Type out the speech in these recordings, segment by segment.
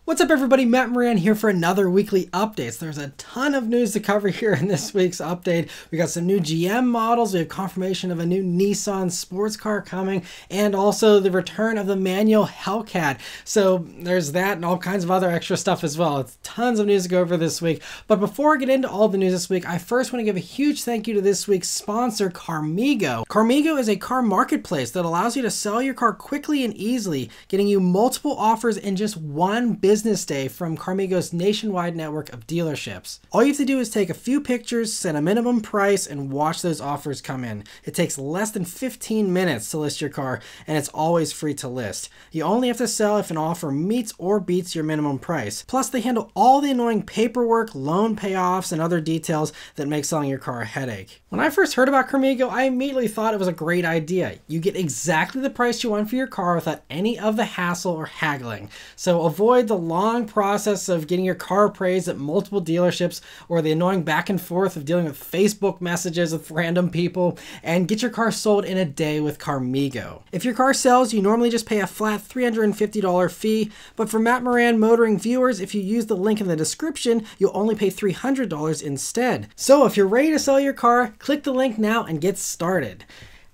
What's up everybody, Matt Maran here for another weekly update. There's a ton of news to cover here in this week's update. We got some new GM models, we have confirmation of a new Nissan sports car coming, and also the return of the manual Hellcat. So there's that and all kinds of other extra stuff as well. It's tons of news to go over this week. But before I get into all the news this week, I first want to give a huge thank you to this week's sponsor, Carmigo. Carmigo is a car marketplace that allows you to sell your car quickly and easily, getting you multiple offers in just one business day from Carmigo's nationwide network of dealerships. All you have to do is take a few pictures, set a minimum price, and watch those offers come in. It takes less than 15 minutes to list your car, and it's always free to list. You only have to sell if an offer meets or beats your minimum price. Plus, they handle all the annoying paperwork, loan payoffs, and other details that make selling your car a headache. When I first heard about Carmigo, I immediately thought it was a great idea. You get exactly the price you want for your car without any of the hassle or haggling. So avoid the long process of getting your car appraised at multiple dealerships or the annoying back and forth of dealing with Facebook messages with random people, and get your car sold in a day with Carmigo. If your car sells, you normally just pay a flat $350 fee, but for Matt Maran motoring viewers, if you use the link in the description, you'll only pay $300 instead. So if you're ready to sell your car, click the link now and get started.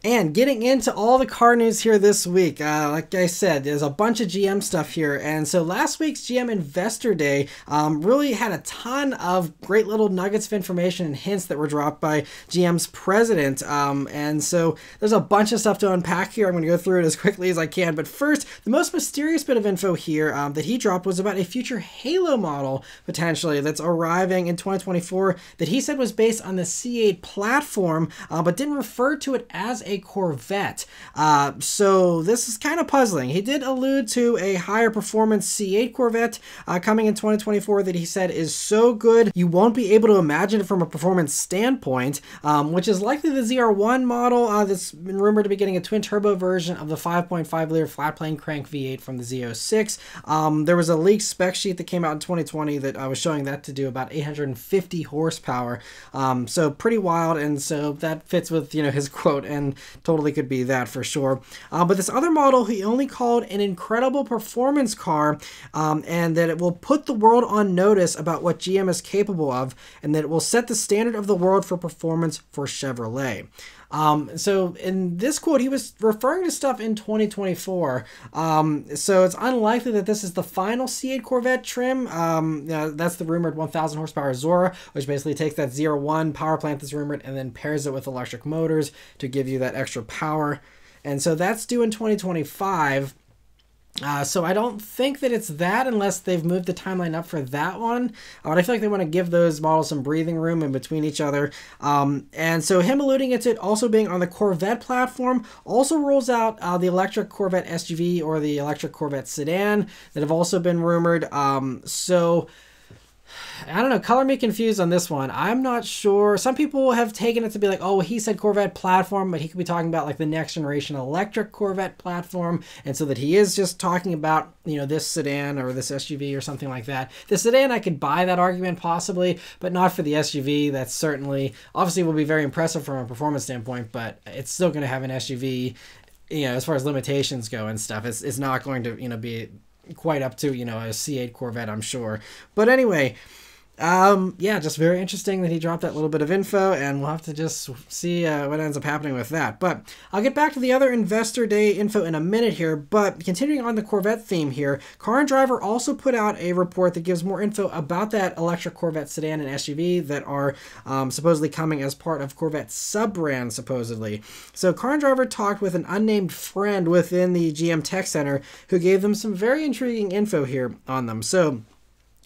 And getting into all the car news here this week, like I said, there's a bunch of GM stuff here. And so last week's GM Investor Day really had a ton of great little nuggets of information and hints that were dropped by GM's president. And so there's a bunch of stuff to unpack here. I'm going to go through it as quickly as I can. But first, the most mysterious bit of info here that he dropped was about a future Halo model, potentially, that's arriving in 2024 that he said was based on the C8 platform, but didn't refer to it as a Corvette. So this is kind of puzzling. He did allude to a higher performance C8 Corvette coming in 2024 that he said is so good you won't be able to imagine it from a performance standpoint, which is likely the ZR1 model that's been rumored to be getting a twin turbo version of the 5.5 liter flat plane crank V8 from the Z06. There was a leaked spec sheet that came out in 2020 that was showing that to do about 850 horsepower. So pretty wild, and so that fits with, you know, his quote, and totally could be that for sure. But this other model he only called an incredible performance car, and that it will put the world on notice about what GM is capable of, and that it will set the standard of the world for performance for Chevrolet. So in this quote, he was referring to stuff in 2024. So it's unlikely that this is the final C8 Corvette trim. That's the rumored 1,000 horsepower Zora, which basically takes that ZR1 power plant that's rumored and then pairs it with electric motors to give you that extra power. And so that's due in 2025. So I don't think that it's that unless they've moved the timeline up for that one. But I feel like they want to give those models some breathing room in between each other. And so him alluding to it also being on the Corvette platform also rules out the electric Corvette SUV or the electric Corvette sedan that have also been rumored. So I don't know, color me confused on this one. I'm not sure. Some people have taken it to be like, oh, he said Corvette platform, but he could be talking about like the next generation electric Corvette platform. And so that he is just talking about, you know, this sedan or this SUV or something like that. The sedan, I could buy that argument possibly, but not for the SUV. That's certainly, obviously will be very impressive from a performance standpoint, but it's still going to have an SUV, you know, as far as limitations go and stuff. It's not going to, you know, be quite up to, you know, a C8 Corvette, I'm sure. But anyway, yeah, just very interesting that he dropped that little bit of info, and we'll have to just see what ends up happening with that. But I'll get back to the other Investor Day info in a minute here, but continuing on the Corvette theme here, Car and Driver also put out a report that gives more info about that electric Corvette sedan and SUV that are supposedly coming as part of Corvette's sub-brand, supposedly. So Car and Driver talked with an unnamed friend within the GM Tech Center who gave them some very intriguing info here on them. So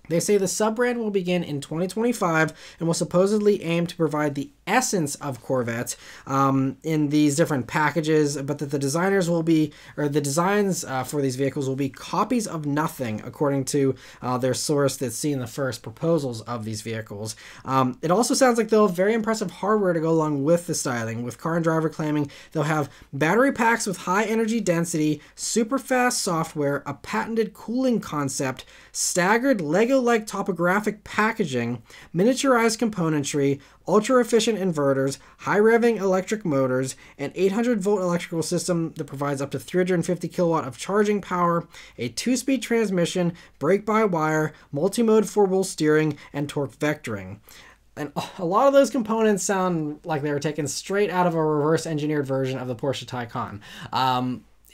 they say the sub-brand will begin in 2025 and will supposedly aim to provide the essence of Corvette in these different packages, but that the designers will be, or the designs for these vehicles will be copies of nothing, according to their source that's seen the first proposals of these vehicles. It also sounds like they'll have very impressive hardware to go along with the styling, with Car and Driver claiming they'll have battery packs with high energy density, super fast software, a patented cooling concept, staggered Lego-like topographic packaging, miniaturized componentry, ultra-efficient inverters, high-revving electric motors, an 800-volt electrical system that provides up to 350 kilowatt of charging power, a 2-speed transmission, brake-by-wire, multi-mode 4-wheel steering, and torque vectoring. And a lot of those components sound like they were taken straight out of a reverse-engineered version of the Porsche Taycan.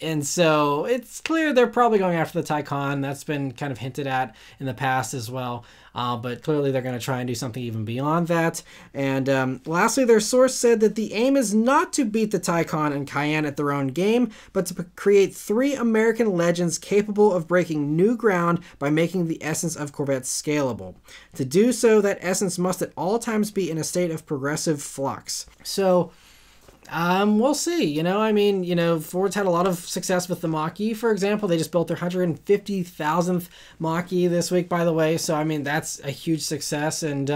And so it's clear they're probably going after the Taycan. That's been kind of hinted at in the past as well. But clearly they're going to try and do something even beyond that. And lastly, their source said that the aim is not to beat the Taycan and Cayenne at their own game, but to create 3 American legends capable of breaking new ground by making the essence of Corvette scalable. To do so, that essence must at all times be in a state of progressive flux. So we'll see. You know, I mean, you know, Ford's had a lot of success with the Mach-E, for example. They just built their 150,000th Mach-E this week, by the way. So, I mean, that's a huge success. And,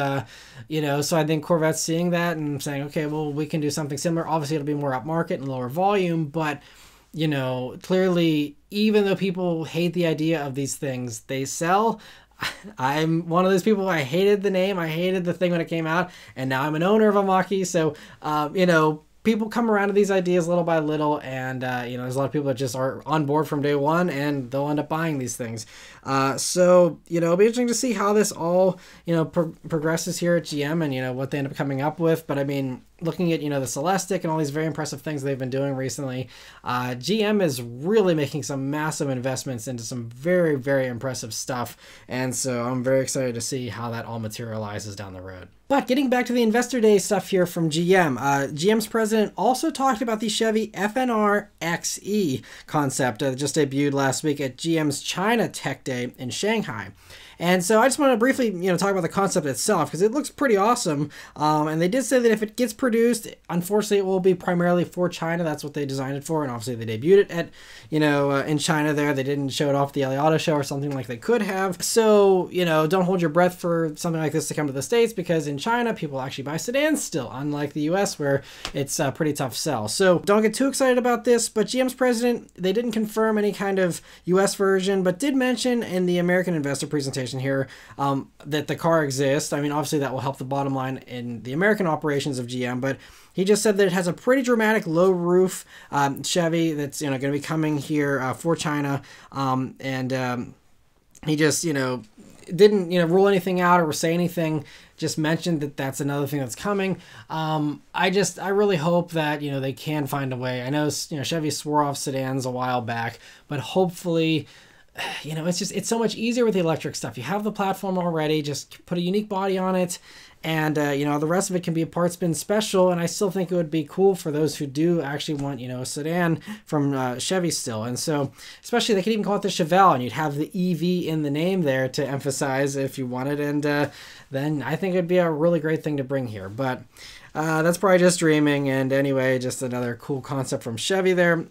you know, so I think Corvette's seeing that and saying, okay, well, we can do something similar. Obviously, it'll be more upmarket and lower volume, but, you know, clearly, even though people hate the idea of these things, they sell. I'm one of those people. I hated the name. I hated the thing when it came out. And now I'm an owner of a Mach-E. So, you know, people come around to these ideas little by little, and you know, there's a lot of people that just are on board from day one, and they'll end up buying these things. So you know, it'll be interesting to see how this all, you know, progresses here at GM, and you know what they end up coming up with. But I mean, looking at, you know, the Celestiq and all these very impressive things they've been doing recently, GM is really making some massive investments into some very, very impressive stuff, and so I'm very excited to see how that all materializes down the road. But getting back to the Investor Day stuff here from GM, GM's president also talked about the Chevy FNR-XE concept that just debuted last week at GM's China Tech Day in Shanghai. And so I just want to briefly, you know, talk about the concept itself, because it looks pretty awesome. And they did say that if it gets produced, unfortunately, it will be primarily for China. That's what they designed it for. And obviously, they debuted it at, you know, in China there. They didn't show it off at the LA Auto Show or something like they could have. So, you know, don't hold your breath for something like this to come to the States, because in China, people actually buy sedans still, unlike the US, where it's a pretty tough sell. So don't get too excited about this. But GM's president, they didn't confirm any kind of US version, but did mention in the American investor presentation here that the car exists. I mean, obviously that will help the bottom line in the American operations of GM, but he just said that it has a pretty dramatic low roof Chevy that's, you know, going to be coming here for China, and he just, you know, didn't, you know, rule anything out or say anything, just mentioned that that's another thing that's coming. I really hope that, you know, they can find a way. I know, you know, Chevy swore off sedans a while back, but hopefully, you know, it's so much easier with the electric stuff. You have the platform already, just put a unique body on it, and you know, the rest of it can be a parts bin special. And I still think it would be cool for those who do actually want, you know, a sedan from Chevy still. And so, especially, they could even call it the Chevelle, and you'd have the EV in the name there to emphasize if you wanted. And then I think it'd be a really great thing to bring here. But that's probably just dreaming. And anyway, just another cool concept from Chevy there.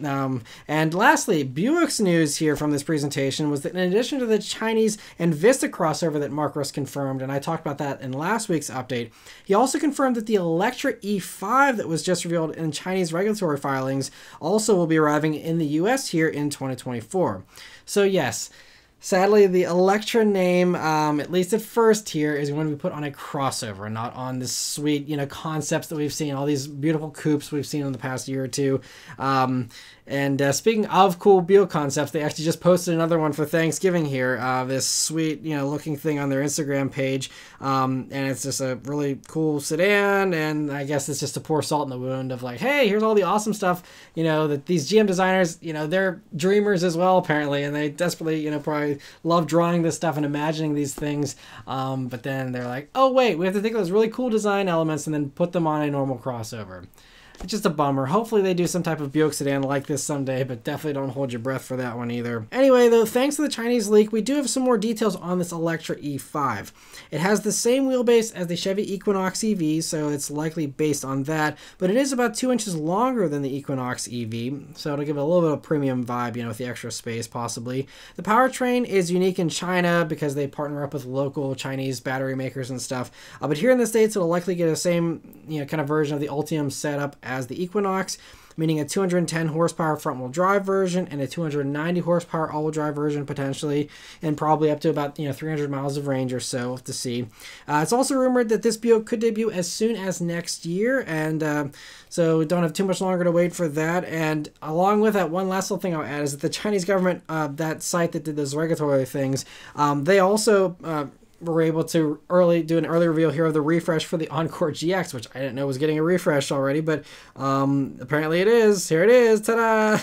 And lastly, Buick's news here from this presentation was that in addition to the Chinese and Vista crossover that Mark Russ confirmed, and I talked about that in last week's update, he also confirmed that the Electra E5 that was just revealed in Chinese regulatory filings also will be arriving in the US here in 2024. So yes, sadly, the Electra name, at least at first here, is going to be put on a crossover, not on this sweet, you know, concepts that we've seen, all these beautiful coupes we've seen in the past year or two. And speaking of cool Buick concepts, they actually just posted another one for Thanksgiving here, this sweet, you know, looking thing on their Instagram page. And it's just a really cool sedan, and I guess it's just to pour salt in the wound of like, hey, here's all the awesome stuff, you know, that these GM designers, you know, they're dreamers as well, apparently, and they desperately, you know, probably love drawing this stuff and imagining these things. But then they're like, oh, wait, we have to think of those really cool design elements and then put them on a normal crossover. It's just a bummer. Hopefully they do some type of Buick sedan like this someday, but definitely don't hold your breath for that one either. Anyway, though, thanks to the Chinese leak, we do have some more details on this Electra E5. It has the same wheelbase as the Chevy Equinox EV, so it's likely based on that, but it is about 2 inches longer than the Equinox EV, so it'll give it a little bit of premium vibe, you know, with the extra space, possibly. The powertrain is unique in China because they partner up with local Chinese battery makers and stuff, but here in the States, it'll likely get the same, you know, kind of version of the Ultium setup as the Equinox. meaning a 210 horsepower front-wheel drive version and a 290 horsepower all-wheel drive version potentially, and probably up to about 300 miles of range or so. We'll have to see. It's also rumored that this Buick could debut as soon as next year, and so we don't have too much longer to wait for that. And along with that, one last little thing I'll add is that the Chinese government, that site that did those regulatory things, they also were able to do an early reveal here of the refresh for the Encore GX, which I didn't know was getting a refresh already, but apparently it is. Here it is, ta-da!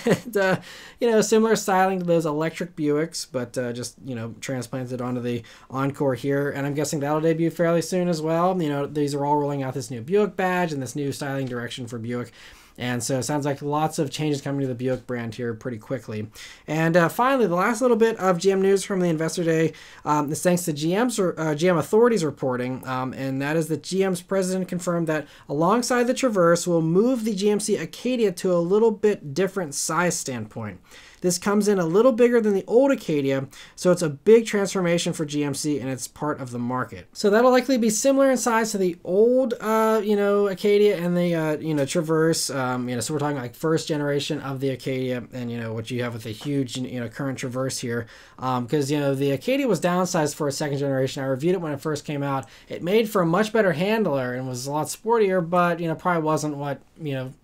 And, similar styling to those electric Buicks, but just transplanted onto the Encore here, and I'm guessing that'll debut fairly soon as well. These are all rolling out this new Buick badge and this new styling direction for Buick. And so it sounds like lots of changes coming to the Buick brand here pretty quickly. And finally, the last little bit of GM news from the Investor Day is thanks to GM authorities reporting, and that is that GM's president confirmed that alongside the Traverse will move the GMC Acadia to a little bit different size standpoint. This comes in a little bigger than the old Acadia, so it's a big transformation for GMC and it's part of the market. So that'll likely be similar in size to the old, Acadia and the, Traverse. So we're talking like first generation of the Acadia and, what you have with the huge, current Traverse here. Because, the Acadia was downsized for a second generation. I reviewed it when it first came out. It made for a much better handler and was a lot sportier, but, probably wasn't what,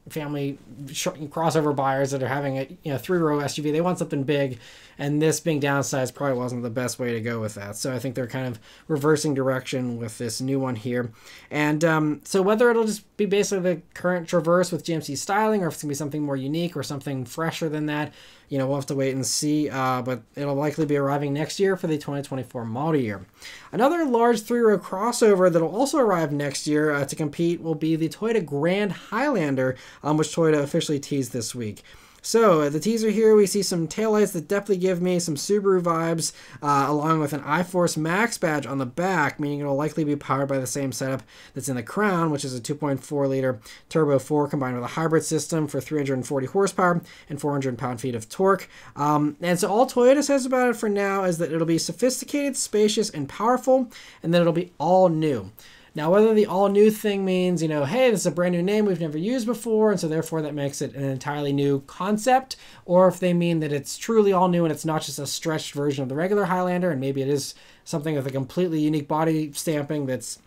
family crossover buyers that are having a three-row SUV, they want something big, and this being downsized probably wasn't the best way to go with that. So I think they're kind of reversing direction with this new one here. And so whether it'll just be basically the current Traverse with GMC styling, or if it's going to be something more unique or something fresher than that, we'll have to wait and see, but it'll likely be arriving next year for the 2024 model year. Another large three-row crossover that'll also arrive next year to compete will be the Toyota Grand Highlander, which Toyota officially teased this week. So the teaser here, we see some taillights that definitely give me some Subaru vibes, along with an iForce Max badge on the back, meaning it'll likely be powered by the same setup that's in the Crown, which is a 2.4-liter Turbo 4 combined with a hybrid system for 340 horsepower and 400 pound-feet of torque. And so all Toyota says about it for now is that it'll be sophisticated, spacious, and powerful, and that it'll be all new. Now, whether the all-new thing means, hey, this is a brand new name we've never used before, and so therefore that makes it an entirely new concept, or if they mean that it's truly all new and it's not just a stretched version of the regular Highlander, and maybe it is something with a completely unique body stamping that's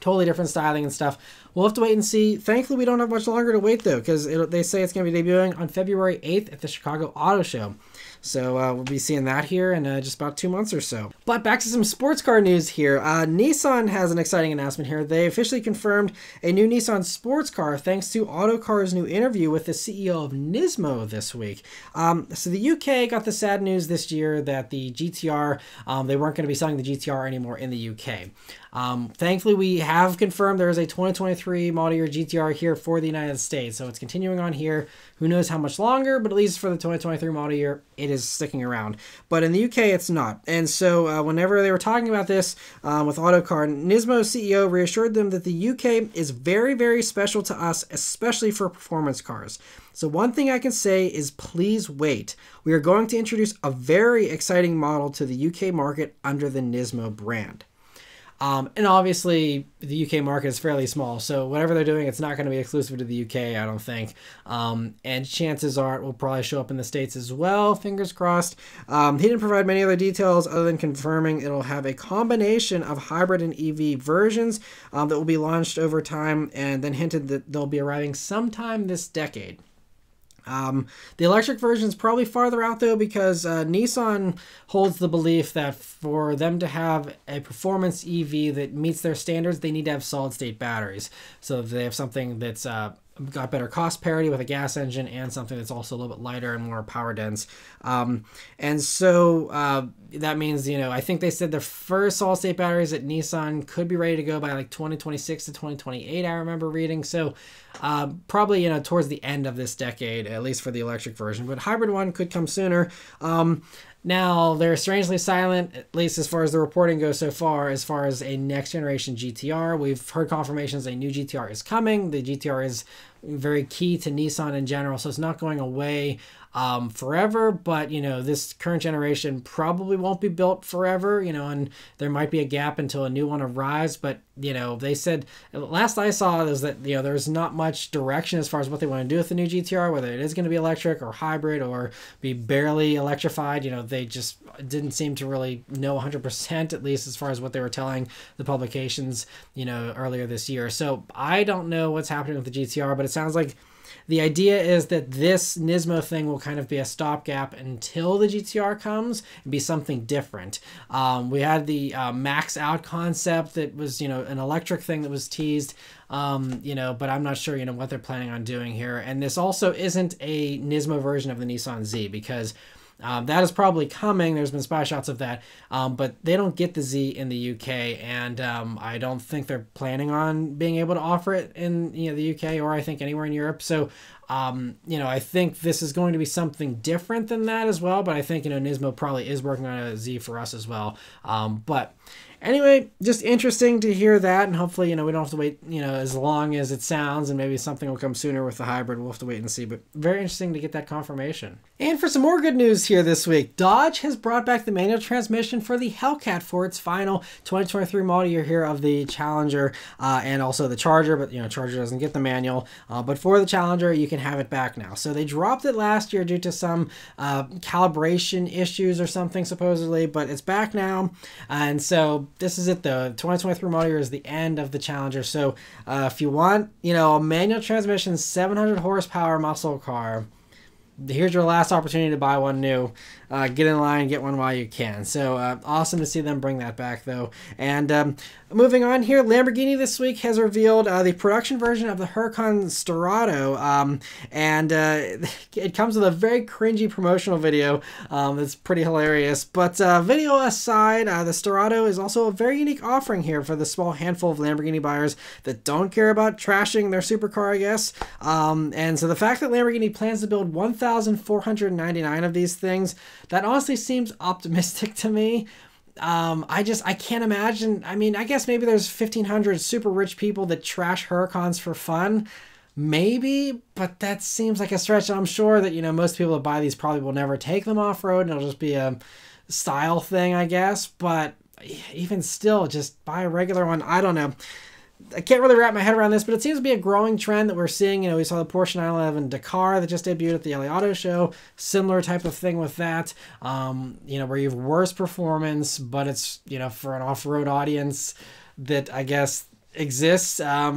totally different styling and stuff. We'll have to wait and see. Thankfully, we don't have much longer to wait, though, because they say it's going to be debuting on February 8th at the Chicago Auto Show. So we'll be seeing that here in just about 2 months or so. But back to some sports car news here. Nissan has an exciting announcement here. They officially confirmed a new Nissan sports car thanks to Autocar's new interview with the CEO of Turismo this week. So the UK got the sad news this year that the GTR, they weren't going to be selling the GTR anymore in the UK. Thankfully, we have confirmed there is a 2023 model year GTR here for the United States. So it's continuing on here. Who knows how much longer, but at least for the 2023 model year, it is sticking around. But in the UK, it's not. And so whenever they were talking about this with Autocar, Nismo's CEO reassured them that the UK is very, very special to us, especially for performance cars. So one thing I can say is please wait. We are going to introduce a very exciting model to the UK market under the Nismo brand. And obviously, the UK market is fairly small, so whatever they're doing, it's not going to be exclusive to the UK, I don't think. And chances are it will probably show up in the States as well, fingers crossed. He didn't provide many other details other than confirming it'll have a combination of hybrid and EV versions that will be launched over time, and then hinted that they'll be arriving sometime this decade. The electric version is probably farther out though, because Nissan holds the belief that for them to have a performance EV that meets their standards, they need to have solid state batteries. So they have something that's got better cost parity with a gas engine and something that's also a little bit lighter and more power dense. And so that means, I think they said the first solid state batteries at Nissan could be ready to go by like 2026 to 2028, I remember reading. So probably, towards the end of this decade, at least for the electric version, but hybrid one could come sooner. Now, they're strangely silent, at least as far as the reporting goes so far, as far as a next-generation GTR. We've heard confirmations a new GTR is coming. The GTR is very key to Nissan in general, so it's not going away. forever, but this current generation probably won't be built forever, and there might be a gap until a new one arrives. But they said, last I saw is that there's not much direction as far as what they want to do with the new GTR, whether it is going to be electric or hybrid or be barely electrified. They just didn't seem to really know 100%, at least as far as what they were telling the publications earlier this year. So I don't know what's happening with the GTR, but it sounds like the idea is that this Nismo thing will kind of be a stopgap until the GTR comes and be something different. We had the max out concept that was, an electric thing that was teased, but I'm not sure, what they're planning on doing here. And this also isn't a Nismo version of the Nissan Z, because that is probably coming. There's been spy shots of that, but they don't get the Z in the UK, and I don't think they're planning on being able to offer it in the UK, or I think anywhere in Europe. So I think this is going to be something different than that as well. But I think Nismo probably is working on a Z for us as well. But anyway, just interesting to hear that, and hopefully, we don't have to wait, as long as it sounds, and maybe something will come sooner with the hybrid. We'll have to wait and see, but very interesting to get that confirmation. And for some more good news here this week, Dodge has brought back the manual transmission for the Hellcat for its final 2023 model year here of the Challenger, and also the Charger, but, Charger doesn't get the manual, but for the Challenger, you can have it back now. So they dropped it last year due to some calibration issues or something, supposedly, but it's back now, and so this is it. The 2023 model year is the end of the Challenger. So if you want, a manual transmission, 700 horsepower muscle car, here's your last opportunity to buy one new. Get in line, get one while you can. So awesome to see them bring that back, though. And moving on here, Lamborghini this week has revealed the production version of the Huracan Sterrato, and it comes with a very cringy promotional video that's pretty hilarious. But video aside, the Sterrato is also a very unique offering here for the small handful of Lamborghini buyers that don't care about trashing their supercar, I guess. And so the fact that Lamborghini plans to build 1,499 of these things, that honestly seems optimistic to me. I can't imagine. I mean, I guess maybe there's 1,500 super rich people that trash Huracans for fun. Maybe, but that seems like a stretch. I'm sure that, most people that buy these probably will never take them off-road, and it'll just be a style thing, I guess. But even still, just buy a regular one. I don't know. I can't really wrap my head around this, but it seems to be a growing trend that we're seeing. We saw the Porsche 911 Dakar that just debuted at the LA Auto Show. Similar type of thing with that, where you have worse performance, but it's, for an off-road audience that I guess exists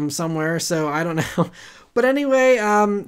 somewhere. So I don't know. But anyway,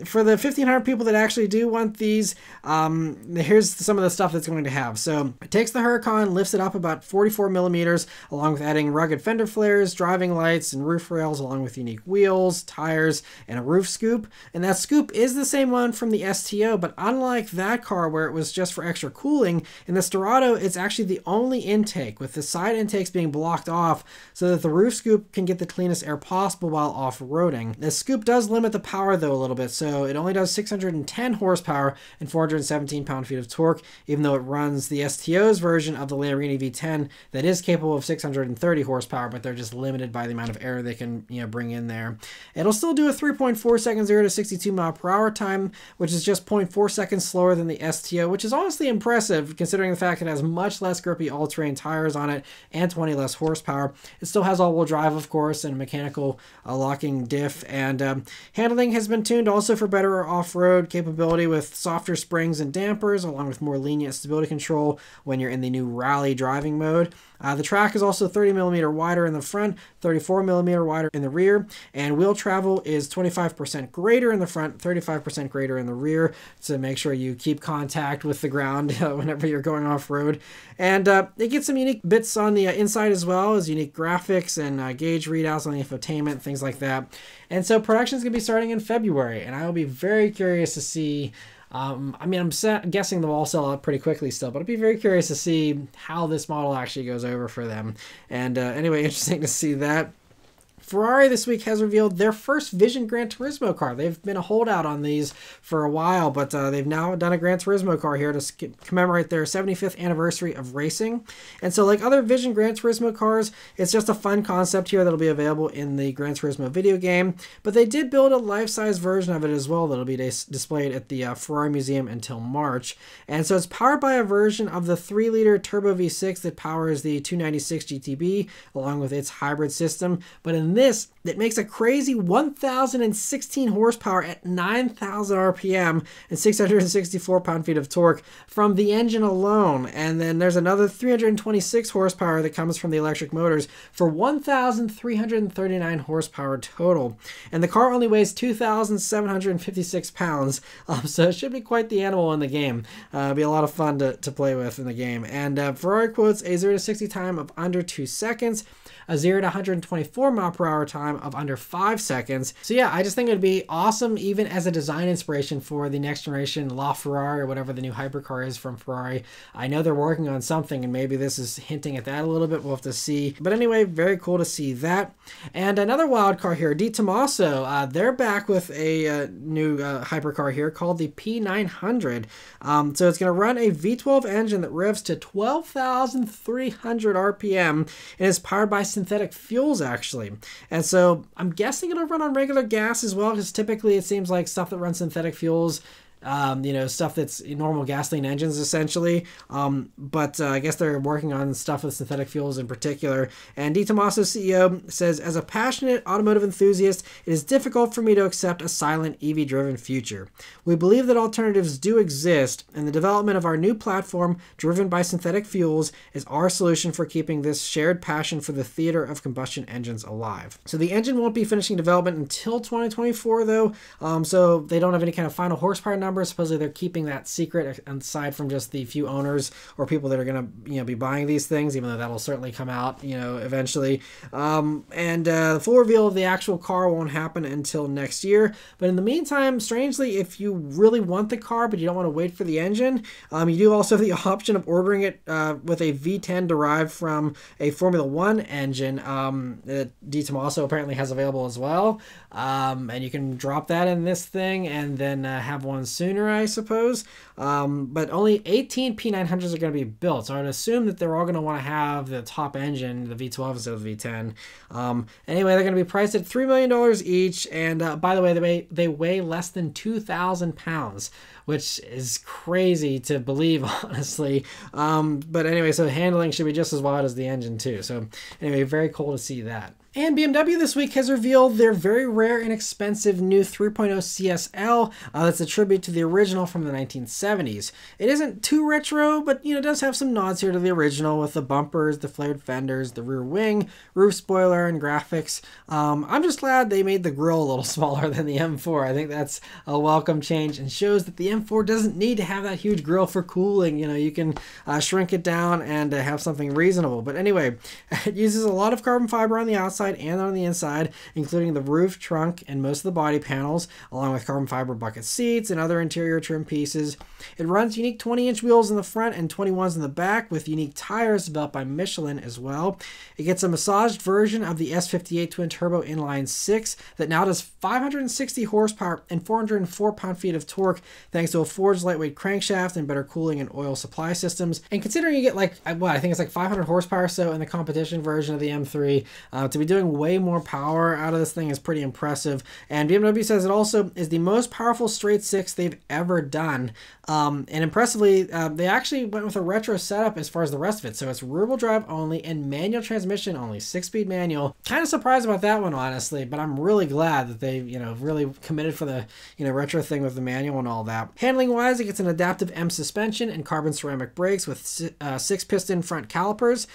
for the 1,500 people that actually do want these, here's some of the stuff that's going to have. So it takes the Huracan, lifts it up about 44 millimeters, along with adding rugged fender flares, driving lights, and roof rails, along with unique wheels, tires, and a roof scoop. And that scoop is the same one from the STO, but unlike that car where it was just for extra cooling, in the Sterrato, it's actually the only intake, with the side intakes being blocked off so that the roof scoop can get the cleanest air possible while off-roading. The scoop does limit the power, though, a little bit, so it only does 610 horsepower and 417 pound-feet of torque, even though it runs the STO's version of the Lamborghini V10 that is capable of 630 horsepower, but they're just limited by the amount of air they can bring in there. It'll still do a 3.4 second 0 to 62 mile per hour time, which is just 0.4 seconds slower than the STO, which is honestly impressive considering the fact it has much less grippy all-terrain tires on it and 20 less horsepower. It still has all-wheel drive, of course, and mechanical locking diff, and handling has been tuned also for better off-road capability with softer springs and dampers, along with more lenient stability control when you're in the new rally driving mode. The track is also 30 millimeter wider in the front, 34 millimeter wider in the rear, and wheel travel is 25% greater in the front, 35% greater in the rear, to make sure you keep contact with the ground whenever you're going off-road. And it gets some unique bits on the inside as well, as unique graphics and gauge readouts on the infotainment, things like that. And so production is going to be starting in February, and I will be very curious to see. I'm guessing they'll all sell out pretty quickly still, but I'd be very curious to see how this model actually goes over for them. And anyway, interesting to see that. Ferrari this week has revealed their first Vision Gran Turismo car. They've been a holdout on these for a while, but they've now done a Gran Turismo car here to commemorate their 75th anniversary of racing. And so like other Vision Gran Turismo cars, it's just a fun concept here that'll be available in the Gran Turismo video game, but they did build a life-size version of it as well that'll be displayed at the Ferrari Museum until March. And so it's powered by a version of the 3-liter turbo V6 that powers the 296 GTB along with its hybrid system, but in this, it makes a crazy 1,016 horsepower at 9,000 RPM and 664 pound-feet of torque from the engine alone. And then there's another 326 horsepower that comes from the electric motors for 1,339 horsepower total. And the car only weighs 2,756 pounds, so it should be quite the animal in the game. It'll be a lot of fun to play with in the game. And Ferrari quotes a 0 to 60 time of under 2 seconds, a 0 to 124 mile per hour time of under 5 seconds. So yeah, I just think it'd be awesome even as a design inspiration for the next generation LaFerrari or whatever the new hypercar is from Ferrari. I know they're working on something and maybe this is hinting at that a little bit. We'll have to see. But anyway, very cool to see that. And another wild car here, DeTomaso. They're back with a new hypercar here called the P900. So it's going to run a V12 engine that revs to 12,300 RPM and is powered by synthetic fuels actually. And so I'm guessing it'll run on regular gas as well, because typically it seems like stuff that runs synthetic fuels, you know, stuff that's normal gasoline engines essentially. But I guess they're working on stuff with synthetic fuels in particular. And DeTomaso's CEO says, as a passionate automotive enthusiast, it is difficult for me to accept a silent EV-driven future. We believe that alternatives do exist, and the development of our new platform driven by synthetic fuels is our solution for keeping this shared passion for the theater of combustion engines alive. So the engine won't be finishing development until 2024 though, so they don't have any kind of final horsepower numbers. Supposedly they're keeping that secret aside from just the few owners or people that are going to, you know, be buying these things, even though that'll certainly come out, you know, eventually. The full reveal of the actual car won't happen until next year. But in the meantime, strangely, if you really want the car but you don't want to wait for the engine, you do also have the option of ordering it with a V10 derived from a Formula One engine that DeTomaso apparently has available as well. And you can drop that in this thing and then have one sooner, I suppose. But only 18 P900s are going to be built, so I would assume that they're all going to want to have the top engine, the V12 instead of the V10. Anyway, they're going to be priced at $3 million each, and by the way, they weigh less than 2,000 pounds, which is crazy to believe, honestly. But anyway, so handling should be just as wild as the engine too. So anyway, very cool to see that. And BMW this week has revealed their very rare and expensive new 3.0 CSL that's a tribute to the original from the 1970s. It isn't too retro, but you know, it does have some nods here to the original with the bumpers, the flared fenders, the rear wing, roof spoiler, and graphics. I'm just glad they made the grille a little smaller than the M4. I think that's a welcome change and shows that the M4 doesn't need to have that huge grille for cooling. You know, you can shrink it down and have something reasonable. But anyway, it uses a lot of carbon fiber on the outside and on the inside, including the roof, trunk, and most of the body panels, along with carbon fiber bucket seats and other interior trim pieces. It runs unique 20-inch wheels in the front and 21s in the back, with unique tires developed by Michelin as well. It gets a massaged version of the S58 twin-turbo inline 6 that now does 560 horsepower and 404 pound-feet of torque, thanks to a forged lightweight crankshaft and better cooling and oil supply systems. And considering you get like, what, I think it's like 500 horsepower or so in the competition version of the M3, to be doing way more power out of this thing is pretty impressive. And BMW says it also is the most powerful straight six they've ever done. And impressively, they actually went with a retro setup as far as the rest of it. So it's rear-wheel drive only and manual transmission only, 6-speed manual. Kind of surprised about that one, honestly, but I'm really glad that they, you know, really committed for the, you know, retro thing with the manual and all that. Handling wise, it gets an adaptive M suspension and carbon ceramic brakes with 6-piston front calipers.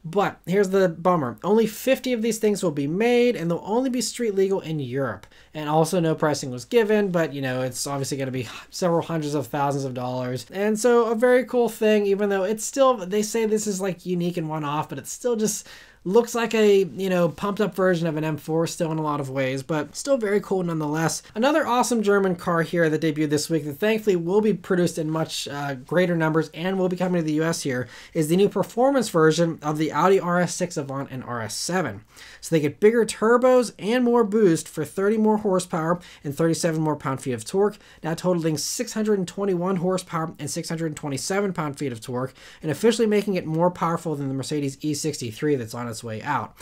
But here's the bummer. Only 50 of these things will be made, and they'll only be street legal in Europe. And also no pricing was given, but you know, it's obviously going to be several hundreds of thousands of dollars. And so a very cool thing, even though it's still, they say this is like unique and one-off, but it's still just looks like a, you know, pumped up version of an M4 still in a lot of ways, but still very cool nonetheless. Another awesome German car here that debuted this week that thankfully will be produced in much greater numbers and will be coming to the US here is the new performance version of the Audi RS6 Avant and RS7. So they get bigger turbos and more boost for 30 more horsepower and 37 more pound-feet of torque, now totaling 621 horsepower and 627 pound-feet of torque, and officially making it more powerful than the Mercedes E63 that's on its way out.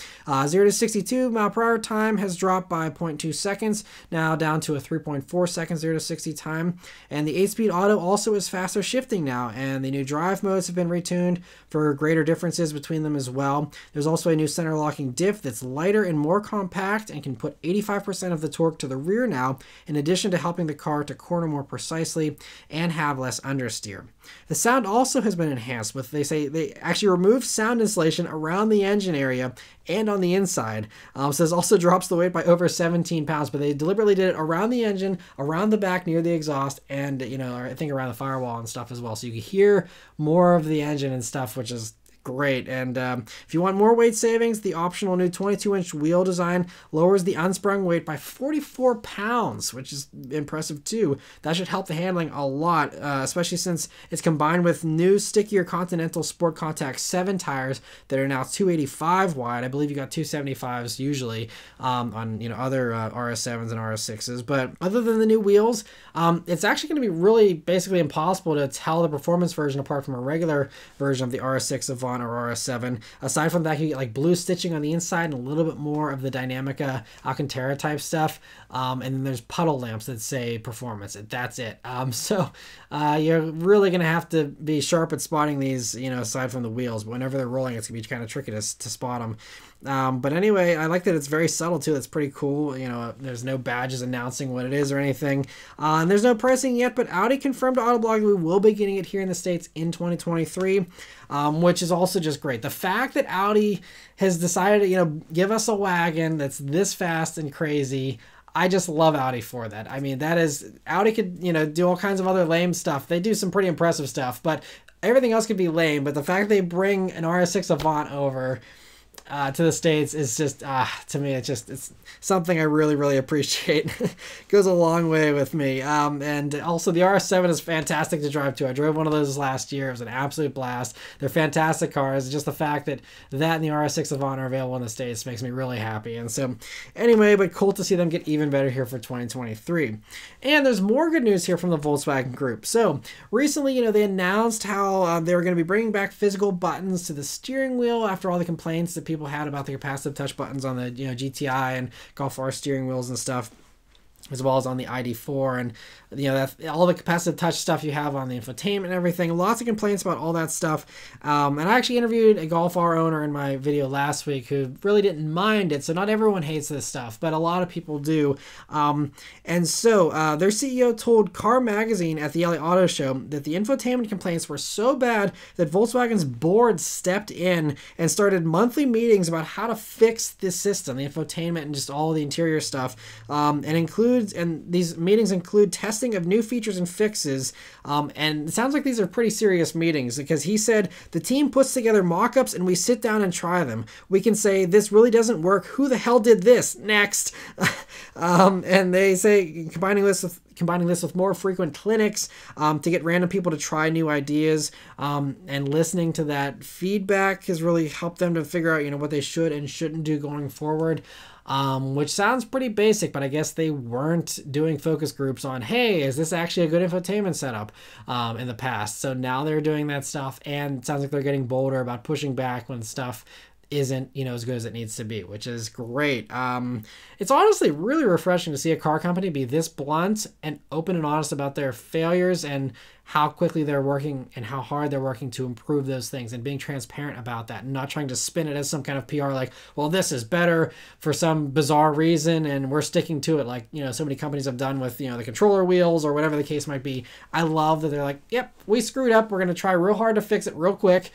0 to 62 mile per hour time has dropped by 0.2 seconds, now down to a 3.4 seconds 0 to 60 time, and the 8-speed auto also is faster shifting now, and the new drive modes have been retuned for greater differences between them as well. There's also a new center locking diff that's lighter and more compact and can put 85% of the torque to the rear now, in addition to helping the car to corner more precisely and have less understeer. The sound also has been enhanced with, they say, they actually removed sound insulation around the engine area and on the inside. So this also drops the weight by over 17 pounds, but they deliberately did it around the engine, around the back near the exhaust, and, you know, I think around the firewall and stuff as well. So you can hear more of the engine and stuff, which is great. And if you want more weight savings, the optional new 22-inch wheel design lowers the unsprung weight by 44 pounds, which is impressive too. That should help the handling a lot, especially since it's combined with new stickier Continental Sport Contact 7 tires that are now 285 wide. I believe you got 275s usually on, you know, other RS7s and RS6s. But other than the new wheels, it's actually going to be really basically impossible to tell the performance version apart from a regular version of the RS6 Avant or RS7. Aside from that, you get like blue stitching on the inside and a little bit more of the Dynamica Alcantara type stuff. And then there's puddle lamps that say performance. That's it. So you're really going to have to be sharp at spotting these, you know, aside from the wheels. But whenever they're rolling, it's going to be kind of tricky to spot them. But anyway, I like that it's very subtle too. That's pretty cool. You know, there's no badges announcing what it is or anything. And there's no pricing yet, but Audi confirmed to Autoblog that we will be getting it here in the States in 2023, which is also just great. The fact that Audi has decided to, you know, give us a wagon that's this fast and crazy, I just love Audi for that. I mean, that is, Audi could, you know, do all kinds of other lame stuff. They do some pretty impressive stuff, but everything else could be lame. But the fact they bring an RS6 Avant over to the States is just, to me, it's something I really, really appreciate. Goes a long way with me. And also the RS7 is fantastic to drive too. I drove one of those last year. It was an absolute blast. They're fantastic cars. Just the fact that that and the RS6 Avant are available in the States makes me really happy. And so anyway, but cool to see them get even better here for 2023. And there's more good news here from the Volkswagen Group. So recently, you know, they announced how they were going to be bringing back physical buttons to the steering wheel after all the complaints that people had about the capacitive touch buttons on the, you know, GTI and Golf R steering wheels and stuff, as well as on the ID4, and, you know, that's all the capacitive touch stuff you have on the infotainment and everything. Lots of complaints about all that stuff. And I actually interviewed a Golf R owner in my video last week who really didn't mind it. So not everyone hates this stuff, but a lot of people do. And so their CEO told Car Magazine at the LA Auto Show that the infotainment complaints were so bad that Volkswagen's board stepped in and started monthly meetings about how to fix this system, the infotainment and just all the interior stuff, and these meetings include testing of new features and fixes, and it sounds like these are pretty serious meetings, because he said the team puts together mock-ups and we sit down and try them. We can say this really doesn't work, who the hell did this next? And they say combining this with more frequent clinics to get random people to try new ideas, and listening to that feedback has really helped them to figure out, you know, what they should and shouldn't do going forward. Which sounds pretty basic, but I guess they weren't doing focus groups on, hey, is this actually a good infotainment setup in the past? So now they're doing that stuff, and it sounds like they're getting bolder about pushing back when stuff isn't, you know, as good as it needs to be, which is great. It's honestly really refreshing to see a car company be this blunt and open and honest about their failures and how quickly they're working and how hard they're working to improve those things, and being transparent about that and not trying to spin it as some kind of PR like, well, this is better for some bizarre reason and we're sticking to it, like, you know, so many companies have done with, you know, the controller wheels or whatever the case might be. I love that they're like, yep, we screwed up, we're going to try real hard to fix it real quick.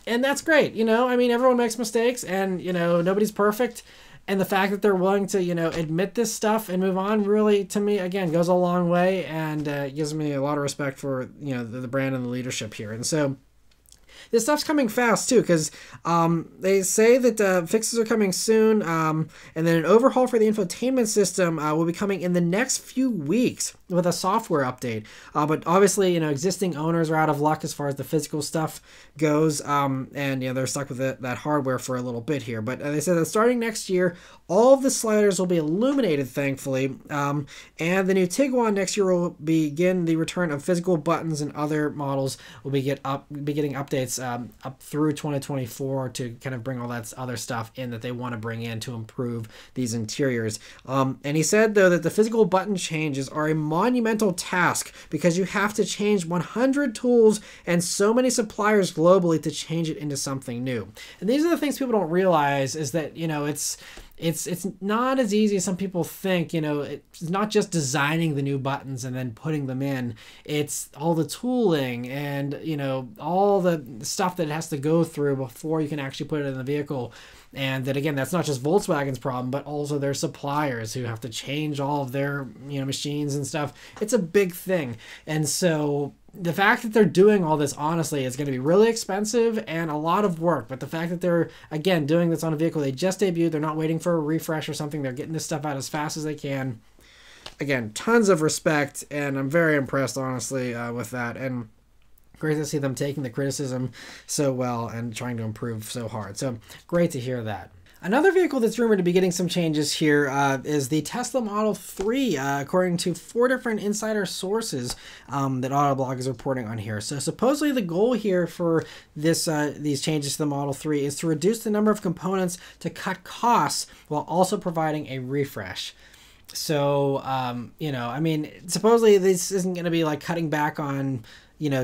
And that's great. You know, I mean, everyone makes mistakes, and, you know, nobody's perfect. And the fact that they're willing to, you know, admit this stuff and move on really, to me, again, goes a long way, and gives me a lot of respect for, you know, the brand and the leadership here. And so This stuff's coming fast too, because they say that fixes are coming soon, and then an overhaul for the infotainment system will be coming in the next few weeks with a software update. But obviously, existing owners are out of luck as far as the physical stuff goes, and they're stuck with that hardware for a little bit here. But they said that starting next year, all of the sliders will be illuminated, thankfully, and the new Tiguan next year will begin the return of physical buttons, and other models will be getting updates up through 2024 to kind of bring all that other stuff in that they want to bring in to improve these interiors. And he said, though, that the physical button changes are a monumental task because you have to change 100 tools and so many suppliers globally to change it into something new. And these are the things people don't realize, is that, it's not as easy as some people think. It's not just designing the new buttons and then putting them in. It's all the tooling and, all the stuff that it has to go through before you can actually put it in the vehicle. And that, again, that's not just Volkswagen's problem, but also their suppliers who have to change all of their, machines and stuff. It's a big thing. And so the fact that they're doing all this, honestly, is going to be really expensive and a lot of work. But the fact that they're, again, doing this on a vehicle they just debuted, they're not waiting for a refresh or something. They're getting this stuff out as fast as they can. Again, tons of respect, and I'm very impressed, honestly, with that. And great to see them taking the criticism so well and trying to improve so hard. So great to hear that. Another vehicle that's rumored to be getting some changes here is the Tesla Model 3, according to 4 different insider sources that Autoblog is reporting on here. So supposedly the goal here for these changes to the Model 3 is to reduce the number of components to cut costs while also providing a refresh. So, supposedly this isn't going to be like cutting back on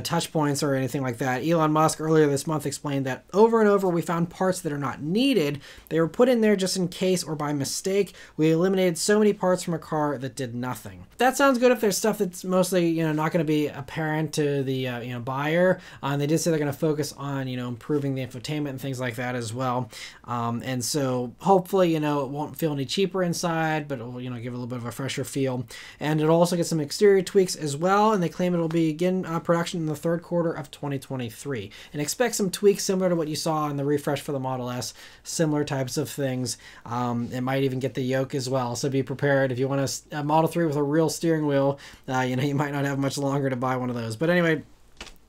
touch points or anything like that. Elon Musk earlier this month explained that over and over we found parts that are not needed. They were put in there just in case or by mistake. We eliminated so many parts from a car that did nothing. That sounds good if there's stuff that's mostly not going to be apparent to the buyer. They did say they're going to focus on improving the infotainment and things like that as well. And so hopefully it won't feel any cheaper inside, but it will give a little bit of a fresher feel. And it'll also get some exterior tweaks as well. And they claim it'll begin production in the third quarter of 2023, and expect some tweaks similar to what you saw in the refresh for the Model S, similar types of things. It might even get the yoke as well, so be prepared if you want a Model 3 with a real steering wheel. You might not have much longer to buy one of those, but anyway,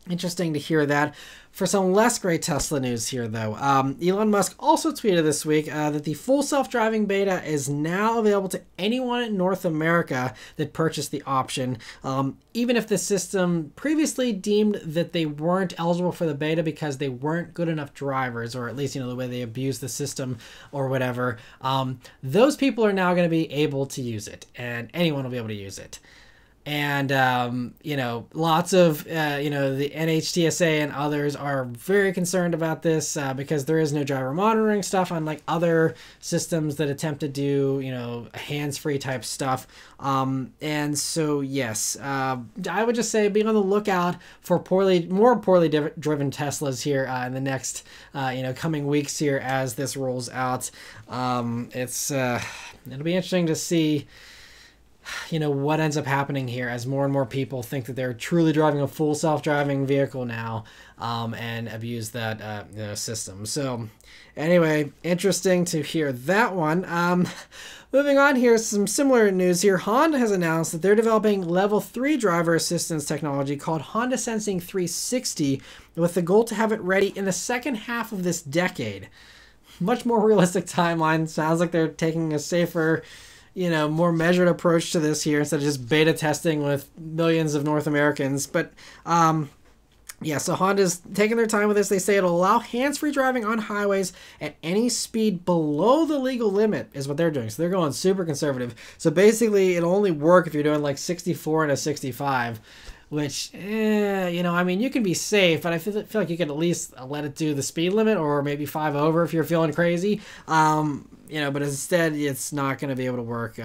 interesting to hear that. For some less great Tesla news here, though, Elon Musk also tweeted this week that the full self-driving beta is now available to anyone in North America that purchased the option, even if the system previously deemed that they weren't eligible for the beta because they weren't good enough drivers, or at least, the way they abused the system or whatever. Those people are now going to be able to use it, and anyone will be able to use it. And, lots of, the NHTSA and others are very concerned about this because there is no driver monitoring stuff, unlike other systems that attempt to do, hands-free type stuff. And so, yes, I would just say be on the lookout for more poorly driven Teslas here in the next, coming weeks here as this rolls out. It'll be interesting to see what ends up happening here as more and more people think that they're truly driving a full self-driving vehicle now, and abuse that system. So anyway, interesting to hear that one. Moving on here, some similar news here. Honda has announced that they're developing level 3 driver assistance technology called Honda Sensing 360 with the goal to have it ready in the second half of this decade. Much more realistic timeline. Sounds like they're taking a safer, more measured approach to this here instead of just beta testing with millions of North Americans. But, so Honda's taking their time with this. They say it'll allow hands-free driving on highways at any speed below the legal limit is what they're doing. So they're going super conservative. So basically, it'll only work if you're doing like 64 and a 65. Which, you can be safe, but I feel like you can at least let it do the speed limit or maybe 5 over if you're feeling crazy. But instead it's not going to be able to work,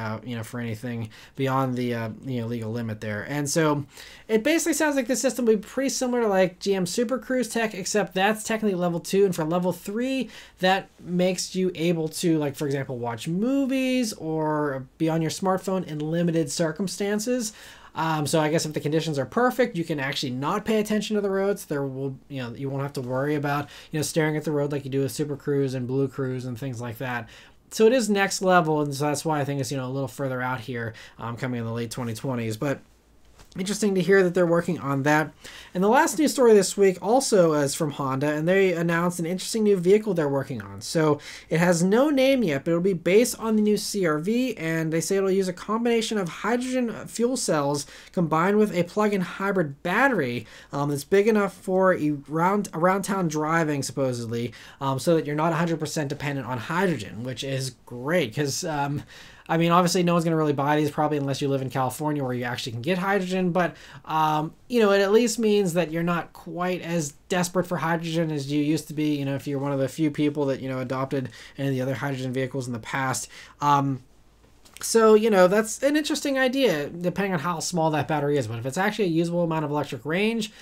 for anything beyond the, legal limit there. And so it basically sounds like this system will be pretty similar to like GM Super Cruise tech, except that's technically level 2. And for level 3, that makes you able to, like, for example, watch movies or be on your smartphone in limited circumstances. So I guess if the conditions are perfect, you can actually not pay attention to the roads. There will, you won't have to worry about, staring at the road like you do with Super Cruise and Blue Cruise and things like that. So it is next level, and so that's why I think it's, a little further out here, coming in the late 2020s. But interesting to hear that they're working on that. And the last news story this week also is from Honda, and they announced an interesting new vehicle they're working on. So it has no name yet, but it'll be based on the new CR-V, and they say it'll use a combination of hydrogen fuel cells combined with a plug-in hybrid battery that's big enough for around town driving, supposedly, so that you're not 100% dependent on hydrogen, which is great because I mean, obviously, no one's going to really buy these probably unless you live in California where you actually can get hydrogen. But, it at least means that you're not quite as desperate for hydrogen as you used to be, if you're one of the few people that, adopted any of the other hydrogen vehicles in the past. So, that's an interesting idea, depending on how small that battery is. But if it's actually a usable amount of electric range,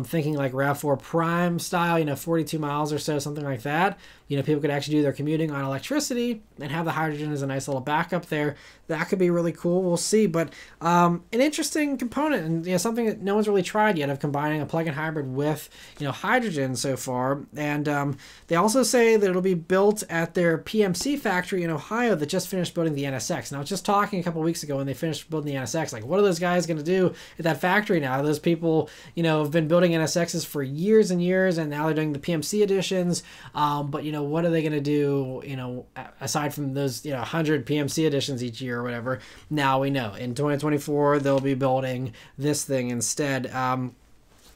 thinking like RAV4 Prime style, 42 miles or so, something like that, people could actually do their commuting on electricity and have the hydrogen as a nice little backup there. That could be really cool. We'll see. But an interesting component and, something that no one's really tried yet of combining a plug-in hybrid with, hydrogen so far. And they also say that it'll be built at their PMC factory in Ohio that just finished building the NSX. Now, I was just talking a couple weeks ago when they finished building the NSX, like, what are those guys going to do at that factory now? Those people, have been building NSXs for years and years, and now they're doing the PMC editions. But, what are they going to do, aside from those, 100 PMC editions each year or whatever? Now we know. In 2024, they'll be building this thing instead.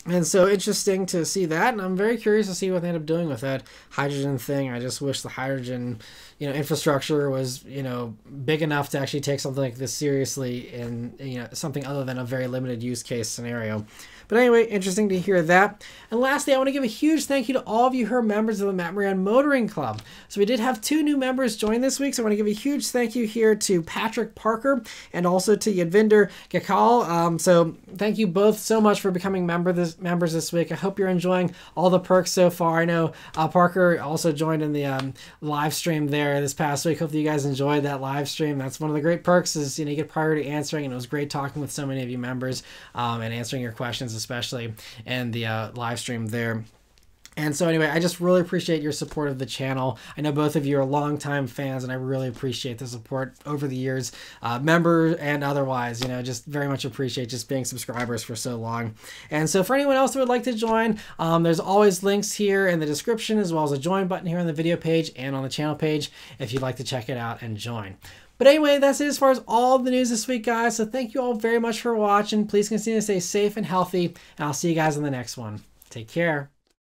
And so interesting to see that, and I'm very curious to see what they end up doing with that hydrogen thing. I just wish the hydrogen, infrastructure was, big enough to actually take something like this seriously in, something other than a very limited use case scenario. But anyway, interesting to hear that. And lastly, I want to give a huge thank you to all of you who are members of the Matt Moran Motoring Club. So we did have 2 new members join this week, so I want to give a huge thank you here to Patrick Parker and also to Yadvinder Gakal. So thank you both so much for becoming members this week. I hope you're enjoying all the perks so far. I know Parker also joined in the live stream there this past week. Hopefully you guys enjoyed that live stream. That's one of the great perks is, you get priority answering, and it was great talking with so many of you members and answering your questions, especially in the live stream there. And so anyway, I just really appreciate your support of the channel. I know both of you are longtime fans, and I really appreciate the support over the years, member and otherwise, just very much appreciate just being subscribers for so long. And so for anyone else who would like to join, there's always links here in the description, as well as a join button here on the video page and on the channel page if you'd like to check it out and join. But anyway, that's it as far as all the news this week, guys. So thank you all very much for watching. Please continue to stay safe and healthy, and I'll see you guys in the next one. Take care.